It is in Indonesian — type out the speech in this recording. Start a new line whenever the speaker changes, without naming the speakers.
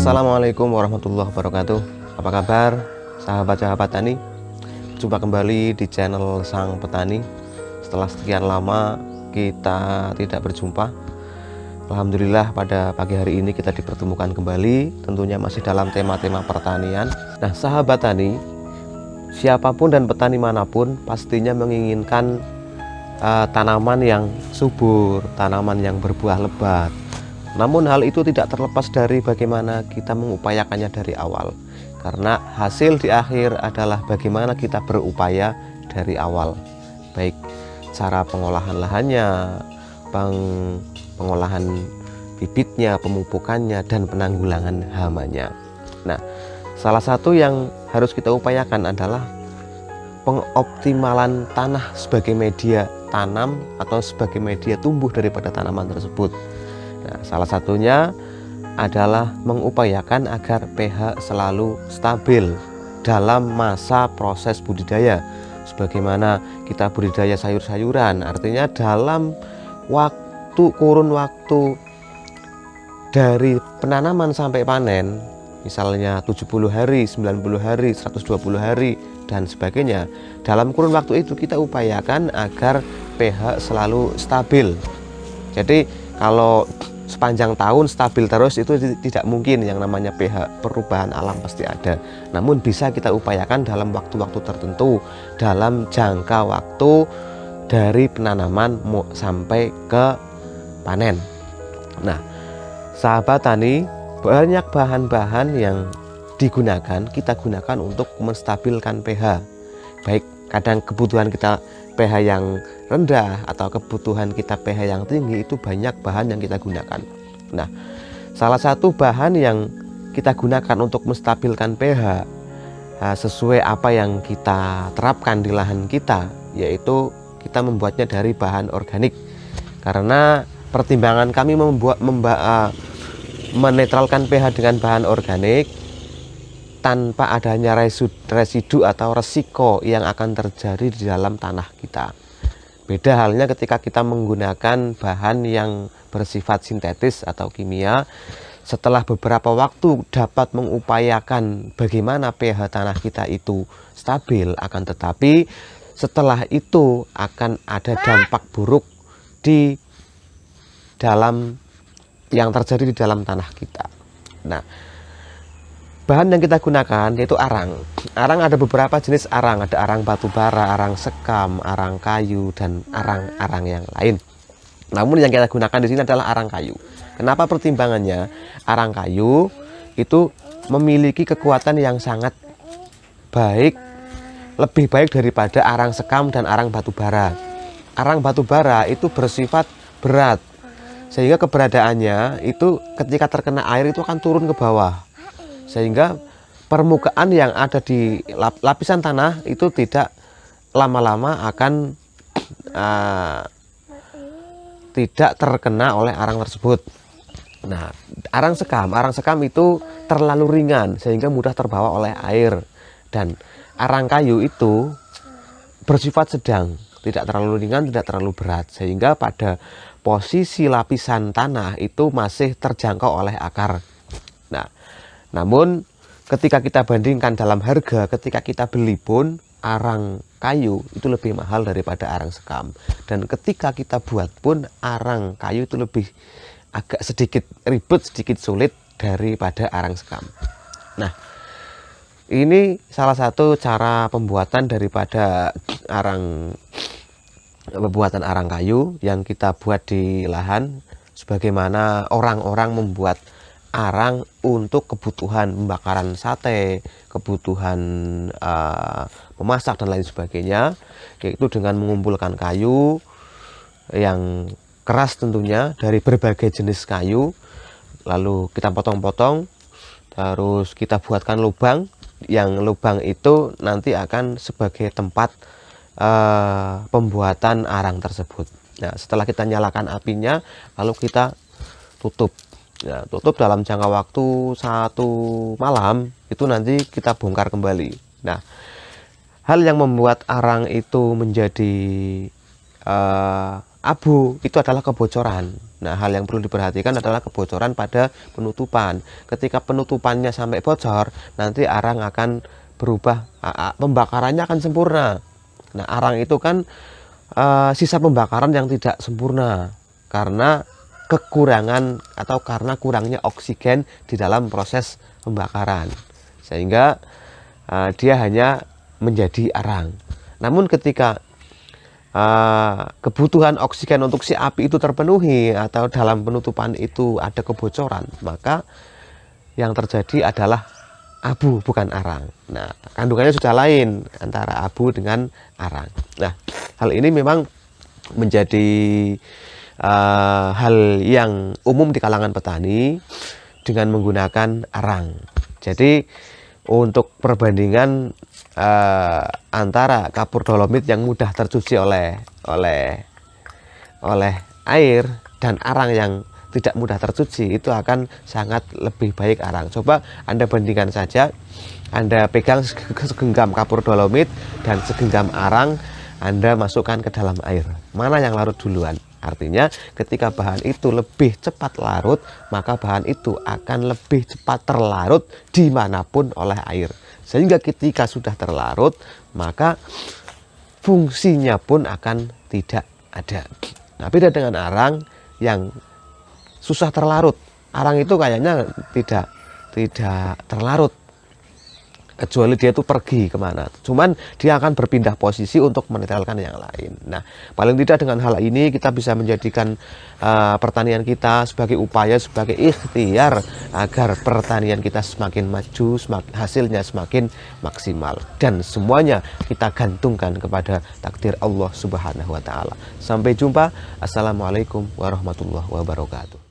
Assalamualaikum warahmatullahi wabarakatuh. Apa kabar sahabat-sahabat tani? Jumpa kembali di channel Sang Petani. Setelah sekian lama kita tidak berjumpa, alhamdulillah pada pagi hari ini kita dipertemukan kembali, tentunya masih dalam tema-tema pertanian. Nah sahabat tani, siapapun dan petani manapun pastinya menginginkan tanaman yang subur, tanaman yang berbuah lebat. Namun hal itu tidak terlepas dari bagaimana kita mengupayakannya dari awal. Karena hasil di akhir adalah bagaimana kita berupaya dari awal. Baik cara pengolahan lahannya, pengolahan bibitnya, pemupukannya, dan penanggulangan hamanya. Nah, salah satu yang harus kita upayakan adalah pengoptimalan tanah sebagai media tanam atau sebagai media tumbuh daripada tanaman tersebut. Nah, salah satunya adalah mengupayakan agar pH selalu stabil dalam masa proses budidaya. Sebagaimana kita budidaya sayur-sayuran, artinya dalam kurun waktu dari penanaman sampai panen, misalnya 70 hari, 90 hari, 120 hari, dan sebagainya. Dalam kurun waktu itu kita upayakan agar pH selalu stabil. Jadi kalau sepanjang tahun stabil terus itu tidak mungkin, yang namanya pH, perubahan alam pasti ada. Namun bisa kita upayakan dalam waktu-waktu tertentu, dalam jangka waktu dari penanaman sampai ke panen. Nah, sahabat tani, banyak bahan-bahan yang kita gunakan untuk menstabilkan pH. Baik kadang kebutuhan kita pH yang rendah atau kebutuhan kita pH yang tinggi, itu banyak bahan yang kita gunakan. Nah, salah satu bahan yang kita gunakan untuk menstabilkan pH sesuai apa yang kita terapkan di lahan kita, yaitu kita membuatnya dari bahan organik. Karena pertimbangan kami menetralkan pH dengan bahan organik tanpa adanya residu atau resiko yang akan terjadi di dalam tanah kita. Beda halnya ketika kita menggunakan bahan yang bersifat sintetis atau kimia, setelah beberapa waktu dapat mengupayakan bagaimana pH tanah kita itu stabil, akan tetapi setelah itu akan ada dampak buruk di dalam yang terjadi di dalam tanah kita. Nah, bahan yang kita gunakan yaitu arang. Arang ada beberapa jenis arang, ada arang batu bara, arang sekam, arang kayu, dan arang-arang yang lain. Namun yang kita gunakan di sini adalah arang kayu. Kenapa pertimbangannya? Arang kayu itu memiliki kekuatan yang sangat baik, lebih baik daripada arang sekam dan arang batu bara. Arang batu bara itu bersifat berat, sehingga keberadaannya itu ketika terkena air itu akan turun ke bawah, sehingga permukaan yang ada di lapisan tanah itu tidak lama-lama akan tidak terkena oleh arang tersebut. Nah, arang sekam itu terlalu ringan sehingga mudah terbawa oleh air, dan arang kayu itu bersifat sedang, tidak terlalu ringan, tidak terlalu berat, sehingga pada posisi lapisan tanah itu masih terjangkau oleh akar. Nah, namun ketika kita bandingkan dalam harga, ketika kita beli pun arang kayu itu lebih mahal daripada arang sekam. Dan ketika kita buat pun arang kayu itu lebih agak sedikit ribet, sedikit sulit daripada arang sekam. Nah, ini salah satu cara pembuatan daripada pembuatan arang kayu yang kita buat di lahan, sebagaimana orang-orang membuat arang untuk kebutuhan pembakaran sate, kebutuhan memasak dan lain sebagainya, yaitu dengan mengumpulkan kayu yang keras tentunya dari berbagai jenis kayu, lalu kita potong-potong, terus kita buatkan lubang, yang lubang itu nanti akan sebagai tempat pembuatan arang tersebut. Nah, setelah kita nyalakan apinya, lalu kita tutup. Ya, tutup dalam jangka waktu 1 malam, itu nanti kita bongkar kembali. Nah, hal yang membuat arang itu menjadi abu itu adalah kebocoran. Nah, hal yang perlu diperhatikan adalah kebocoran pada penutupan. Ketika penutupannya sampai bocor, nanti arang akan berubah, pembakarannya akan sempurna. Nah, arang itu kan sisa pembakaran yang tidak sempurna karena kekurangan atau karena kurangnya oksigen di dalam proses pembakaran, sehingga dia hanya menjadi arang. Namun ketika kebutuhan oksigen untuk si api itu terpenuhi atau dalam penutupan itu ada kebocoran, maka yang terjadi adalah abu, bukan arang. Nah, kandungannya sudah lain antara abu dengan arang. Nah, hal ini memang menjadi hal yang umum di kalangan petani dengan menggunakan arang. Jadi untuk perbandingan antara kapur dolomit yang mudah tercuci oleh air dan arang yang tidak mudah tercuci, itu akan sangat lebih baik arang. Coba Anda bandingkan saja, Anda pegang segenggam kapur dolomit dan segenggam arang, Anda masukkan ke dalam air, mana yang larut duluan? Artinya ketika bahan itu lebih cepat larut, maka bahan itu akan lebih cepat terlarut dimanapun oleh air. Sehingga ketika sudah terlarut, maka fungsinya pun akan tidak ada. Nah, beda dengan arang yang susah terlarut. Arang itu kayaknya tidak terlarut, kecuali dia itu pergi kemana. Cuman dia akan berpindah posisi untuk menetralkan yang lain. Nah, paling tidak dengan hal ini kita bisa menjadikan pertanian kita sebagai upaya, sebagai ikhtiar agar pertanian kita semakin maju, hasilnya semakin maksimal. Dan semuanya kita gantungkan kepada takdir Allah Subhanahu wa Ta'ala. Sampai jumpa. Assalamualaikum warahmatullahi wabarakatuh.